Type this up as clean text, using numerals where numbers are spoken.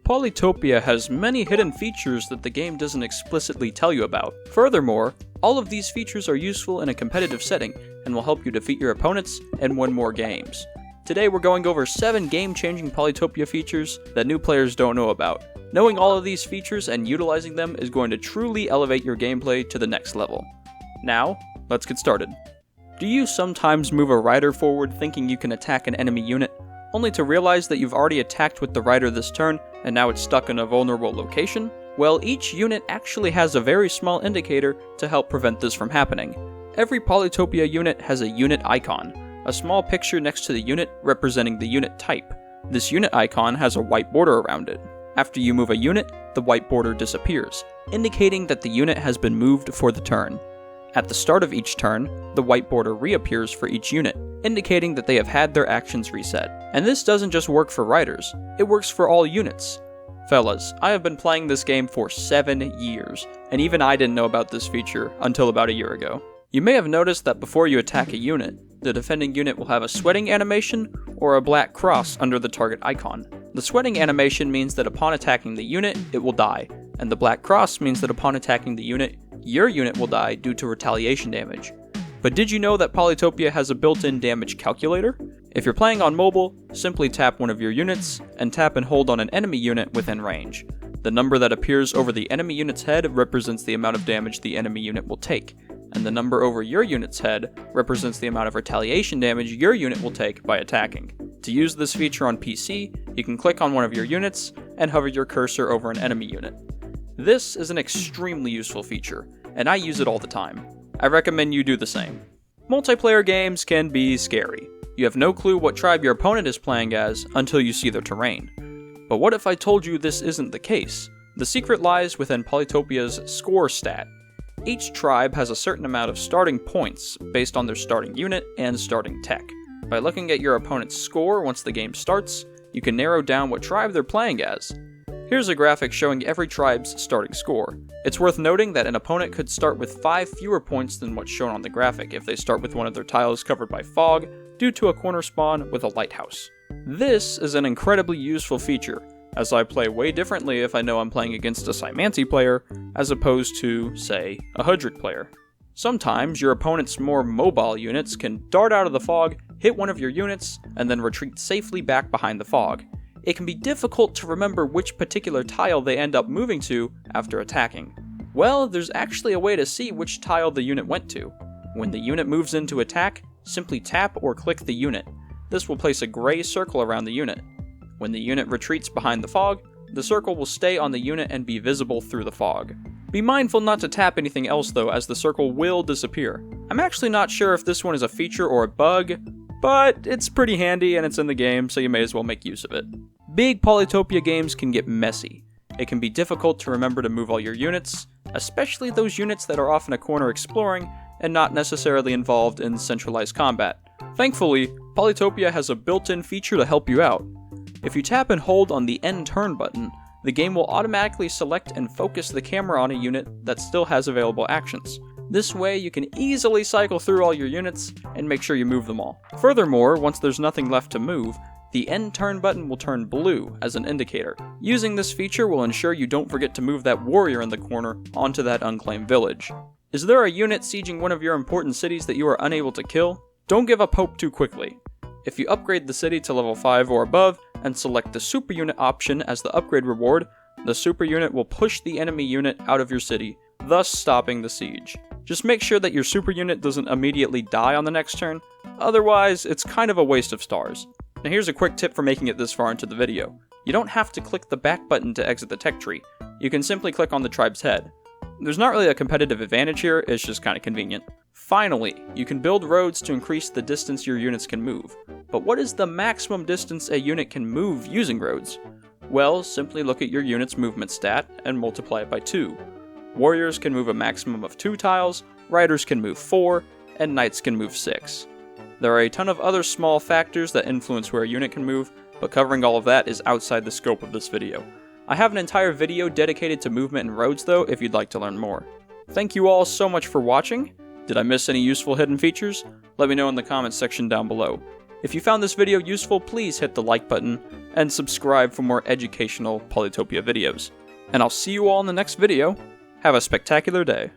Polytopia has many hidden features that the game doesn't explicitly tell you about. Furthermore, all of these features are useful in a competitive setting and will help you defeat your opponents and win more games. Today we're going over 7 game-changing Polytopia features that new players don't know about. Knowing all of these features and utilizing them is going to truly elevate your gameplay to the next level. Now, let's get started. Do you sometimes move a rider forward thinking you can attack an enemy unit, only to realize that you've already attacked with the rider this turn and now it's stuck in a vulnerable location? Well, each unit actually has a very small indicator to help prevent this from happening. Every Polytopia unit has a unit icon, a small picture next to the unit representing the unit type. This unit icon has a white border around it. After you move a unit, the white border disappears, indicating that the unit has been moved for the turn. At the start of each turn, the white border reappears for each unit, indicating that they have had their actions reset. And this doesn't just work for riders, it works for all units. Fellas, I have been playing this game for 7 years, and even I didn't know about this feature until about a year ago. You may have noticed that before you attack a unit, the defending unit will have a sweating animation or a black cross under the target icon. The sweating animation means that upon attacking the unit, it will die, and the black cross means that upon attacking the unit, your unit will die due to retaliation damage. But did you know that Polytopia has a built-in damage calculator? If you're playing on mobile, simply tap one of your units, and tap and hold on an enemy unit within range. The number that appears over the enemy unit's head represents the amount of damage the enemy unit will take, and the number over your unit's head represents the amount of retaliation damage your unit will take by attacking. To use this feature on PC, you can click on one of your units and hover your cursor over an enemy unit. This is an extremely useful feature, and I use it all the time. I recommend you do the same. Multiplayer games can be scary. You have no clue what tribe your opponent is playing as until you see their terrain. But what if I told you this isn't the case? The secret lies within Polytopia's score stat. Each tribe has a certain amount of starting points based on their starting unit and starting tech. By looking at your opponent's score once the game starts, you can narrow down what tribe they're playing as. Here's a graphic showing every tribe's starting score. It's worth noting that an opponent could start with 5 fewer points than what's shown on the graphic if they start with one of their tiles covered by fog due to a corner spawn with a lighthouse. This is an incredibly useful feature, as I play way differently if I know I'm playing against a Cymancy player as opposed to, say, a Hudrick player. Sometimes your opponent's more mobile units can dart out of the fog, hit one of your units, and then retreat safely back behind the fog. It can be difficult to remember which particular tile they end up moving to after attacking. Well, there's actually a way to see which tile the unit went to. When the unit moves in to attack, simply tap or click the unit. This will place a gray circle around the unit. When the unit retreats behind the fog, the circle will stay on the unit and be visible through the fog. Be mindful not to tap anything else though, as the circle will disappear. I'm actually not sure if this one is a feature or a bug, but it's pretty handy and it's in the game, so you may as well make use of it. Big Polytopia games can get messy. It can be difficult to remember to move all your units, especially those units that are off in a corner exploring and not necessarily involved in centralized combat. Thankfully, Polytopia has a built-in feature to help you out. If you tap and hold on the End Turn button, the game will automatically select and focus the camera on a unit that still has available actions. This way, you can easily cycle through all your units and make sure you move them all. Furthermore, once there's nothing left to move, the End Turn button will turn blue as an indicator. Using this feature will ensure you don't forget to move that warrior in the corner onto that unclaimed village. Is there a unit sieging one of your important cities that you are unable to kill? Don't give up hope too quickly. If you upgrade the city to level 5 or above and select the super unit option as the upgrade reward, the super unit will push the enemy unit out of your city, thus stopping the siege. Just make sure that your super unit doesn't immediately die on the next turn, otherwise it's kind of a waste of stars. Now here's a quick tip for making it this far into the video. You don't have to click the back button to exit the tech tree. You can simply click on the tribe's head. There's not really a competitive advantage here, it's just kind of convenient. Finally, you can build roads to increase the distance your units can move. But what is the maximum distance a unit can move using roads? Well, simply look at your unit's movement stat and multiply it by 2. Warriors can move a maximum of 2 tiles, riders can move 4, and knights can move 6. There are a ton of other small factors that influence where a unit can move, but covering all of that is outside the scope of this video. I have an entire video dedicated to movement and roads though if you'd like to learn more. Thank you all so much for watching. Did I miss any useful hidden features? Let me know in the comments section down below. If you found this video useful, please hit the like button and subscribe for more educational Polytopia videos. And I'll see you all in the next video. Have a spectacular day.